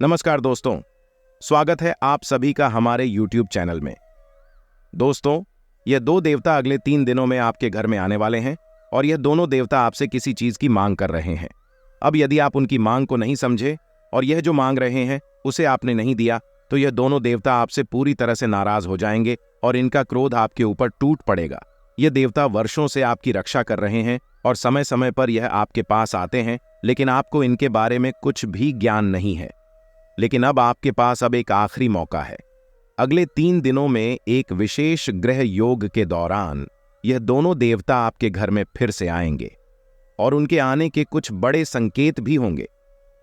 नमस्कार दोस्तों, स्वागत है आप सभी का हमारे YouTube चैनल में। दोस्तों, ये दो देवता अगले 3 दिनों में आपके घर में आने वाले हैं और यह दोनों देवता आपसे किसी चीज की मांग कर रहे हैं। अब यदि आप उनकी मांग को नहीं समझे और यह जो मांग रहे हैं उसे आपने नहीं दिया तो यह दोनों देवता आपसे पूरी तरह से नाराज हो जाएंगे और इनका क्रोध आपके ऊपर टूट पड़ेगा। ये देवता वर्षों से आपकी रक्षा कर रहे हैं और समय समय पर यह आपके पास आते हैं, लेकिन आपको इनके बारे में कुछ भी ज्ञान नहीं है। लेकिन अब आपके पास अब एक आखिरी मौका है। अगले 3 दिनों में एक विशेष ग्रह योग के दौरान यह दोनों देवता आपके घर में फिर से आएंगे और उनके आने के कुछ बड़े संकेत भी होंगे।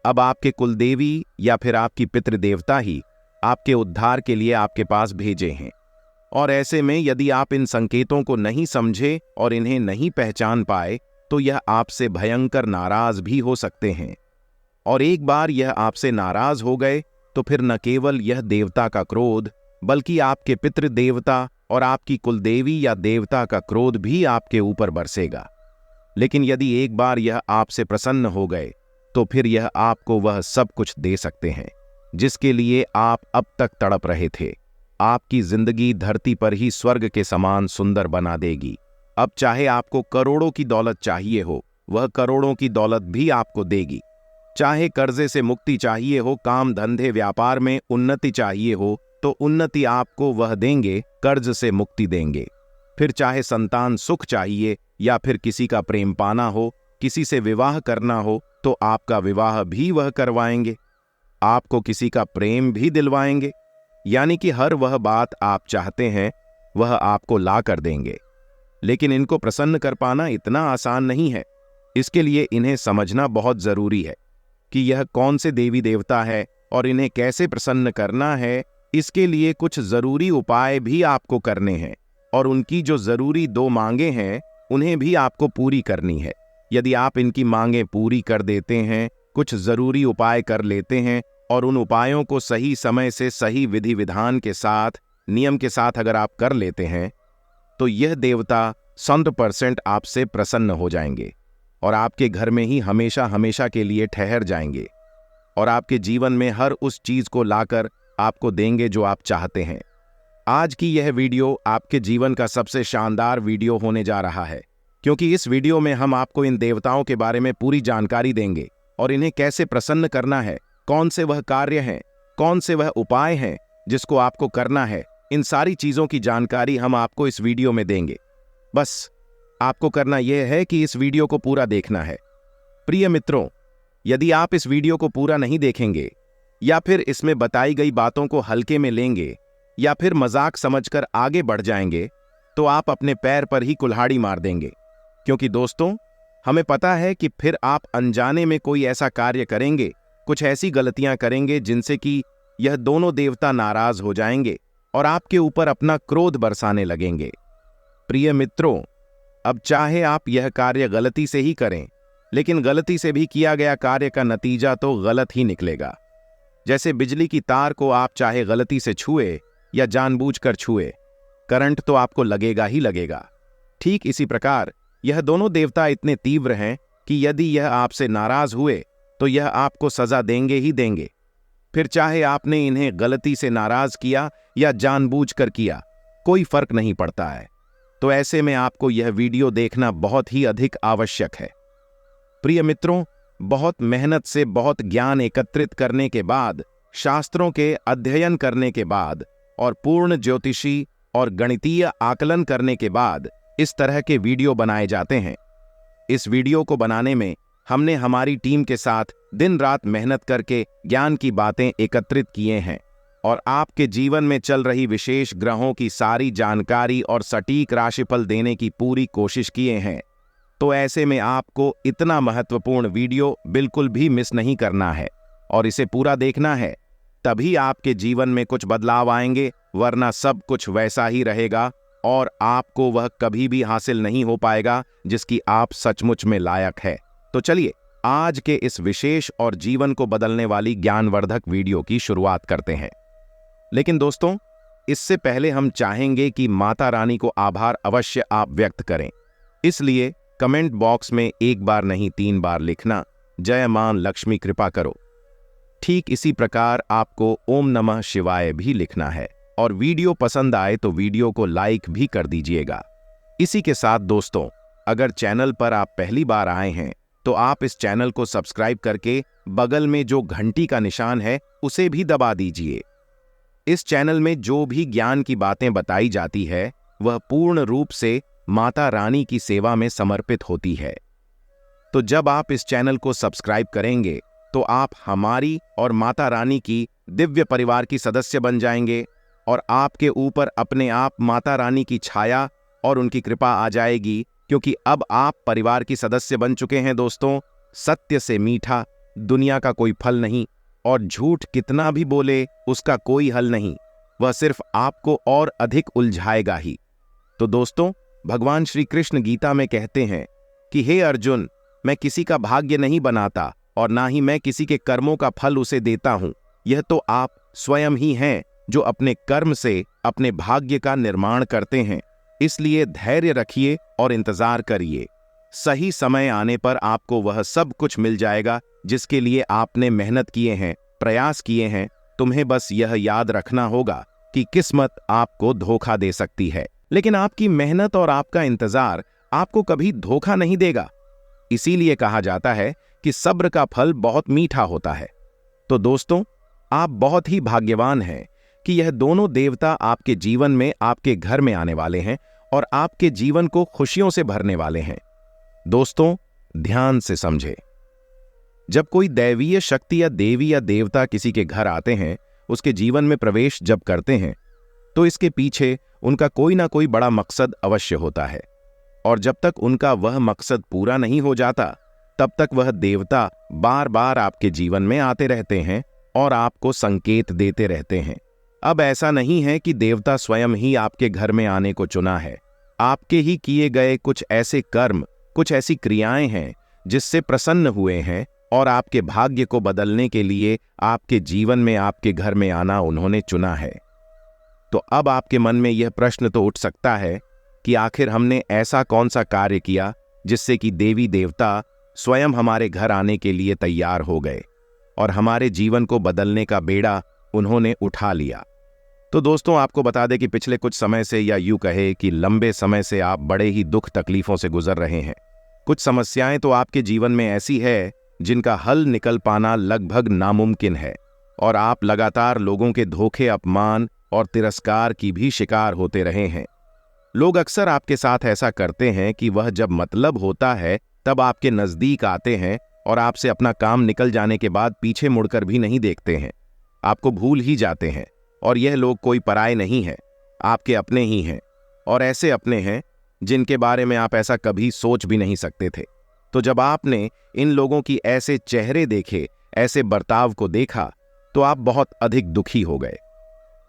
अब आपके कुलदेवी या फिर आपकी पितृदेवता ही आपके उद्धार के लिए आपके पास भेजे हैं। और ऐसे में यदि आप इन संकेतों को नहीं समझे और इन्हें नहीं पहचान पाए तो यह आपसे भयंकर नाराज भी हो सकते हैं। और एक बार यह आपसे नाराज हो गए तो फिर न केवल यह देवता का क्रोध बल्कि आपके पितृदेवता और आपकी कुलदेवी या देवता का क्रोध भी आपके ऊपर बरसेगा। लेकिन यदि एक बार यह आपसे प्रसन्न हो गए तो फिर यह आपको वह सब कुछ दे सकते हैं जिसके लिए आप अब तक तड़प रहे थे। आपकी जिंदगी धरती पर ही स्वर्ग के समान सुंदर बना देगी। अब चाहे आपको करोड़ों की दौलत चाहिए हो, वह करोड़ों की दौलत भी आपको देगी। चाहे कर्जे से मुक्ति चाहिए हो, काम धंधे व्यापार में उन्नति चाहिए हो तो उन्नति आपको वह देंगे, कर्ज से मुक्ति देंगे। फिर चाहे संतान सुख चाहिए या फिर किसी का प्रेम पाना हो, किसी से विवाह करना हो तो आपका विवाह भी वह करवाएंगे, आपको किसी का प्रेम भी दिलवाएंगे। यानी कि हर वह बात आप चाहते हैं वह आपको ला कर देंगे। लेकिन इनको प्रसन्न कर पाना इतना आसान नहीं है। इसके लिए इन्हें समझना बहुत जरूरी है कि यह कौन से देवी देवता है और इन्हें कैसे प्रसन्न करना है। इसके लिए कुछ जरूरी उपाय भी आपको करने हैं और उनकी जो जरूरी 2 मांगे हैं उन्हें भी आपको पूरी करनी है। यदि आप इनकी मांगे पूरी कर देते हैं, कुछ जरूरी उपाय कर लेते हैं और उन उपायों को सही समय से सही विधि विधान के साथ, नियम के साथ अगर आप कर लेते हैं तो यह देवता 100% आपसे प्रसन्न हो जाएंगे और आपके घर में ही हमेशा हमेशा के लिए ठहर जाएंगे और आपके जीवन में हर उस चीज को लाकर आपको देंगे जो आप चाहते हैं। आज की यह वीडियो आपके जीवन का सबसे शानदार वीडियो होने जा रहा है, क्योंकि इस वीडियो में हम आपको इन देवताओं के बारे में पूरी जानकारी देंगे और इन्हें कैसे प्रसन्न करना है, कौन से वह कार्य हैं, कौन से वह उपाय हैं जिसको आपको करना है। इन सारी चीजों की जानकारी हम आपको इस वीडियो में देंगे। बस आपको करना यह है कि इस वीडियो को पूरा देखना है। प्रिय मित्रों, यदि आप इस वीडियो को पूरा नहीं देखेंगे या फिर इसमें बताई गई बातों को हल्के में लेंगे या फिर मजाक समझकर आगे बढ़ जाएंगे तो आप अपने पैर पर ही कुल्हाड़ी मार देंगे। क्योंकि दोस्तों, हमें पता है कि फिर आप अनजाने में कोई ऐसा कार्य करेंगे, कुछ ऐसी गलतियां करेंगे जिनसे कि यह दोनों देवता नाराज हो जाएंगे और आपके ऊपर अपना क्रोध बरसाने लगेंगे। प्रिय मित्रों, अब चाहे आप यह कार्य गलती से ही करें, लेकिन गलती से भी किया गया कार्य का नतीजा तो गलत ही निकलेगा। जैसे बिजली की तार को आप चाहे गलती से छुए या जानबूझकर छुए, करंट तो आपको लगेगा ही लगेगा। ठीक इसी प्रकार यह दोनों देवता इतने तीव्र हैं कि यदि यह आपसे नाराज हुए तो यह आपको सजा देंगे ही देंगे। फिर चाहे आपने इन्हें गलती से नाराज किया या जानबूझकर किया, कोई फर्क नहीं पड़ता है। तो ऐसे में आपको यह वीडियो देखना बहुत ही अधिक आवश्यक है। प्रिय मित्रों, बहुत मेहनत से बहुत ज्ञान एकत्रित करने के बाद, शास्त्रों के अध्ययन करने के बाद और पूर्ण ज्योतिषी और गणितीय आकलन करने के बाद इस तरह के वीडियो बनाए जाते हैं। इस वीडियो को बनाने में हमने हमारी टीम के साथ दिन रात मेहनत करके ज्ञान की बातें एकत्रित किए हैं और आपके जीवन में चल रही विशेष ग्रहों की सारी जानकारी और सटीक राशिफल देने की पूरी कोशिश किए हैं। तो ऐसे में आपको इतना महत्वपूर्ण वीडियो बिल्कुल भी मिस नहीं करना है और इसे पूरा देखना है। तभी आपके जीवन में कुछ बदलाव आएंगे, वरना सब कुछ वैसा ही रहेगा और आपको वह कभी भी हासिल नहीं हो पाएगा जिसकी आप सचमुच में लायक है। तो चलिए आज के इस विशेष और जीवन को बदलने वाली ज्ञानवर्धक वीडियो की शुरुआत करते हैं। लेकिन दोस्तों, इससे पहले हम चाहेंगे कि माता रानी को आभार अवश्य आप व्यक्त करें। इसलिए कमेंट बॉक्स में 1 बार नहीं 3 बार लिखना, जय मां लक्ष्मी कृपा करो। ठीक इसी प्रकार आपको ओम नमः शिवाय भी लिखना है और वीडियो पसंद आए तो वीडियो को लाइक भी कर दीजिएगा। इसी के साथ दोस्तों, अगर चैनल पर आप पहली बार आए हैं तो आप इस चैनल को सब्सक्राइब करके बगल में जो घंटी का निशान है उसे भी दबा दीजिए। इस चैनल में जो भी ज्ञान की बातें बताई जाती है वह पूर्ण रूप से माता रानी की सेवा में समर्पित होती है। तो जब आप इस चैनल को सब्सक्राइब करेंगे तो आप हमारी और माता रानी की दिव्य परिवार की सदस्य बन जाएंगे और आपके ऊपर अपने आप माता रानी की छाया और उनकी कृपा आ जाएगी, क्योंकि अब आप परिवार की सदस्य बन चुके हैं। दोस्तों, सत्य से मीठा दुनिया का कोई फल नहीं और झूठ कितना भी बोले उसका कोई हल नहीं, वह सिर्फ आपको और अधिक उलझाएगा ही। तो दोस्तों, भगवान श्री कृष्ण गीता में कहते हैं कि हे अर्जुन, मैं किसी का भाग्य नहीं बनाता और ना ही मैं किसी के कर्मों का फल उसे देता हूं। यह तो आप स्वयं ही हैं जो अपने कर्म से अपने भाग्य का निर्माण करते हैं। इसलिए धैर्य रखिए और इंतजार करिए। सही समय आने पर आपको वह सब कुछ मिल जाएगा जिसके लिए आपने मेहनत किए हैं, प्रयास किए हैं। तुम्हें बस यह याद रखना होगा कि किस्मत आपको धोखा दे सकती है, लेकिन आपकी मेहनत और आपका इंतजार आपको कभी धोखा नहीं देगा। इसीलिए कहा जाता है कि सब्र का फल बहुत मीठा होता है। तो दोस्तों, आप बहुत ही भाग्यवान हैं कि यह दोनों देवता आपके जीवन में, आपके घर में आने वाले हैं और आपके जीवन को खुशियों से भरने वाले हैं। दोस्तों, ध्यान से समझे। जब कोई दैवीय शक्ति या देवी या देवता किसी के घर आते हैं, उसके जीवन में प्रवेश जब करते हैं, तो इसके पीछे उनका कोई ना कोई बड़ा मकसद अवश्य होता है। और जब तक उनका वह मकसद पूरा नहीं हो जाता, तब तक वह देवता बार बार आपके जीवन में आते रहते हैं और आपको संकेत देते रहते हैं। अब ऐसा नहीं है कि देवता स्वयं ही आपके घर में आने को चुना है। आपके ही किए गए कुछ ऐसे कर्म, कुछ ऐसी क्रियाएं हैं जिससे प्रसन्न हुए हैं और आपके भाग्य को बदलने के लिए आपके जीवन में, आपके घर में आना उन्होंने चुना है। तो अब आपके मन में यह प्रश्न तो उठ सकता है कि आखिर हमने ऐसा कौन सा कार्य किया जिससे कि देवी देवता स्वयं हमारे घर आने के लिए तैयार हो गए और हमारे जीवन को बदलने का बेड़ा उन्होंने उठा लिया। तो दोस्तों, आपको बता दें कि पिछले कुछ समय से, या यूं कहे कि लंबे समय से, आप बड़े ही दुख तकलीफों से गुजर रहे हैं। कुछ समस्याएं तो आपके जीवन में ऐसी है जिनका हल निकल पाना लगभग नामुमकिन है और आप लगातार लोगों के धोखे, अपमान और तिरस्कार की भी शिकार होते रहे हैं। लोग अक्सर आपके साथ ऐसा करते हैं कि वह जब मतलब होता है तब आपके नजदीक आते हैं और आपसे अपना काम निकल जाने के बाद पीछे मुड़कर भी नहीं देखते हैं, आपको भूल ही जाते हैं। और यह लोग कोई पराये नहीं हैं, आपके अपने ही हैं, और ऐसे अपने हैं जिनके बारे में आप ऐसा कभी सोच भी नहीं सकते थे। तो जब आपने इन लोगों की ऐसे चेहरे देखे, ऐसे बर्ताव को देखा, तो आप बहुत अधिक दुखी हो गए।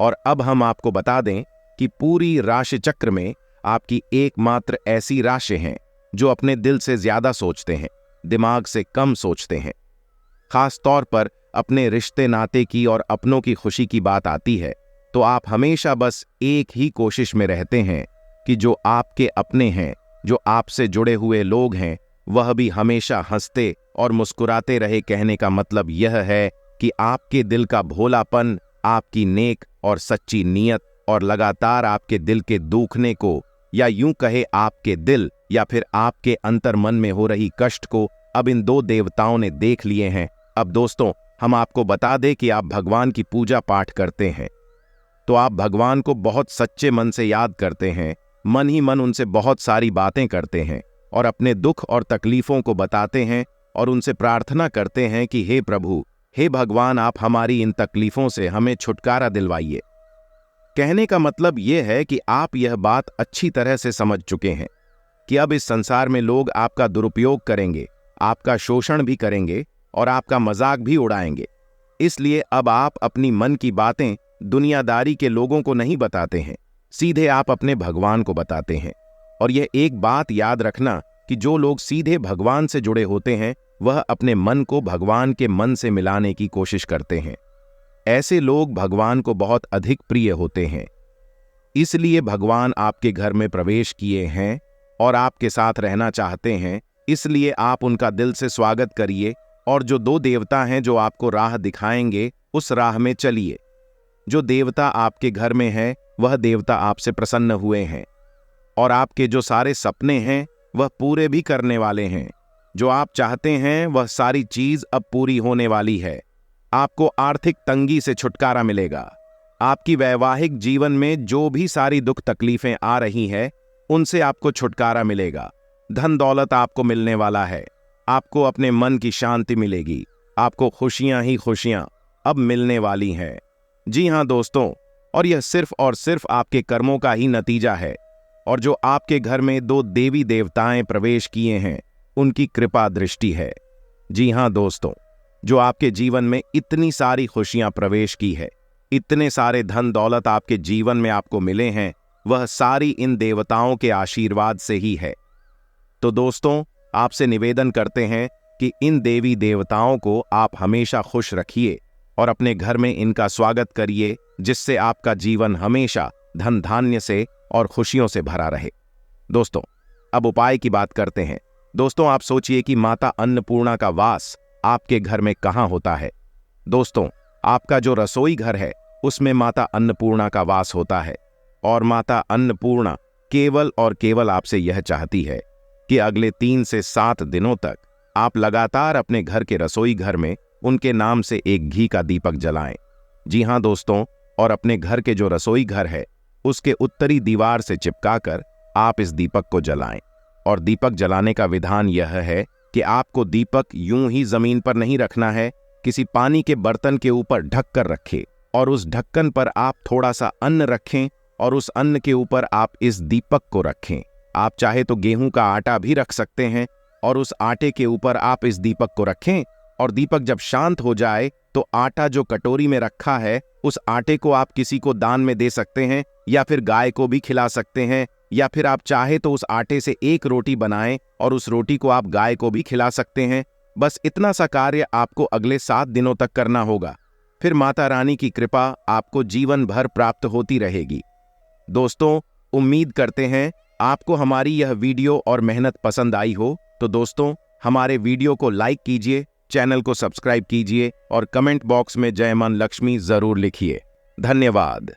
और अब हम आपको बता दें कि पूरी राशि चक्र में आपकी एकमात्र ऐसी राशि हैं जो अपने दिल से ज्यादा सोचते हैं, दिमाग से कम सोचते हैं। खास तौर पर अपने रिश्ते नाते की और अपनों की खुशी की बात आती है तो आप हमेशा बस एक ही कोशिश में रहते हैं कि जो आपके अपने हैं, जो आपसे जुड़े हुए लोग हैं, वह भी हमेशा हंसते और मुस्कुराते रहे। कहने का मतलब यह है कि आपके दिल का भोलापन, आपकी नेक और सच्ची नीयत और लगातार आपके दिल के दुखने को, या यूं कहे आपके दिल या फिर आपके अंतर्मन में हो रही कष्ट को अब इन दो देवताओं ने देख लिए हैं। अब दोस्तों, हम आपको बता दें कि आप भगवान की पूजा पाठ करते हैं तो आप भगवान को बहुत सच्चे मन से याद करते हैं, मन ही मन उनसे बहुत सारी बातें करते हैं और अपने दुख और तकलीफों को बताते हैं और उनसे प्रार्थना करते हैं कि हे प्रभु, हे भगवान, आप हमारी इन तकलीफों से हमें छुटकारा दिलवाइए। कहने का मतलब यह है कि आप यह बात अच्छी तरह से समझ चुके हैं कि अब इस संसार में लोग आपका दुरुपयोग करेंगे, आपका शोषण भी करेंगे और आपका मजाक भी उड़ाएंगे। इसलिए अब आप अपनी मन की बातें दुनियादारी के लोगों को नहीं बताते हैं, सीधे आप अपने भगवान को बताते हैं। और यह एक बात याद रखना कि जो लोग सीधे भगवान से जुड़े होते हैं वह अपने मन को भगवान के मन से मिलाने की कोशिश करते हैं। ऐसे लोग भगवान को बहुत अधिक प्रिय होते हैं। इसलिए भगवान आपके घर में प्रवेश किए हैं और आपके साथ रहना चाहते हैं। इसलिए आप उनका दिल से स्वागत करिए और जो दो देवता हैं जो आपको राह दिखाएंगे उस राह में चलिए। जो देवता आपके घर में है वह देवता आपसे प्रसन्न हुए हैं और आपके जो सारे सपने हैं वह पूरे भी करने वाले हैं। जो आप चाहते हैं वह सारी चीज अब पूरी होने वाली है। आपको आर्थिक तंगी से छुटकारा मिलेगा। आपकी वैवाहिक जीवन में जो भी सारी दुख तकलीफें आ रही हैं उनसे आपको छुटकारा मिलेगा। धन दौलत आपको मिलने वाला है। आपको अपने मन की शांति मिलेगी। आपको खुशियां ही खुशियां अब मिलने वाली हैं। जी हां दोस्तों, और यह सिर्फ और सिर्फ आपके कर्मों का ही नतीजा है। और जो आपके घर में दो देवी देवताएं प्रवेश किए हैं उनकी कृपा दृष्टि है। जी हां दोस्तों, जो आपके जीवन में इतनी सारी खुशियां प्रवेश की है, इतने सारे धन दौलत आपके जीवन में आपको मिले हैं, वह सारी इन देवताओं के आशीर्वाद से ही है। तो दोस्तों, आपसे निवेदन करते हैं कि इन देवी देवताओं को आप हमेशा खुश रखिए और अपने घर में इनका स्वागत करिए, जिससे आपका जीवन हमेशा धन धान्य से और खुशियों से भरा रहे। दोस्तों, अब उपाय की बात करते हैं। दोस्तों, आप सोचिए कि माता अन्नपूर्णा का वास आपके घर में कहाँ होता है। दोस्तों, आपका जो रसोई घर है उसमें माता अन्नपूर्णा का वास होता है। और माता अन्नपूर्णा केवल और केवल आपसे यह चाहती है कि अगले 3 से 7 दिनों तक आप लगातार अपने घर के रसोई घर में उनके नाम से एक घी का दीपक जलाएं। जी हां दोस्तों, और अपने घर के जो रसोई घर है उसके उत्तरी दीवार से चिपकाकर आप इस दीपक को जलाएं। और दीपक जलाने का विधान यह है कि आपको दीपक यूं ही जमीन पर नहीं रखना है, किसी पानी के बर्तन के ऊपर ढक कर रखें और उस ढक्कन पर आप थोड़ा सा अन्न रखें और उस अन्न के ऊपर आप इस दीपक को रखें। आप चाहे तो गेहूं का आटा भी रख सकते हैं और उस आटे के ऊपर आप इस दीपक को रखें। और दीपक जब शांत हो जाए तो आटा जो कटोरी में रखा है उस आटे को आप किसी को दान में दे सकते हैं या फिर गाय को भी खिला सकते हैं, या फिर आप चाहे तो उस आटे से एक रोटी बनाएं और उस रोटी को आप गाय को भी खिला सकते हैं। बस इतना सा कार्य आपको अगले 7 दिनों तक करना होगा। फिर माता रानी की कृपा आपको जीवन भर प्राप्त होती रहेगी। दोस्तों, उम्मीद करते हैं आपको हमारी यह वीडियो और मेहनत पसंद आई हो। तो दोस्तों, हमारे वीडियो को लाइक कीजिए, चैनल को सब्सक्राइब कीजिए और कमेंट बॉक्स में जय मां लक्ष्मी जरूर लिखिए। धन्यवाद।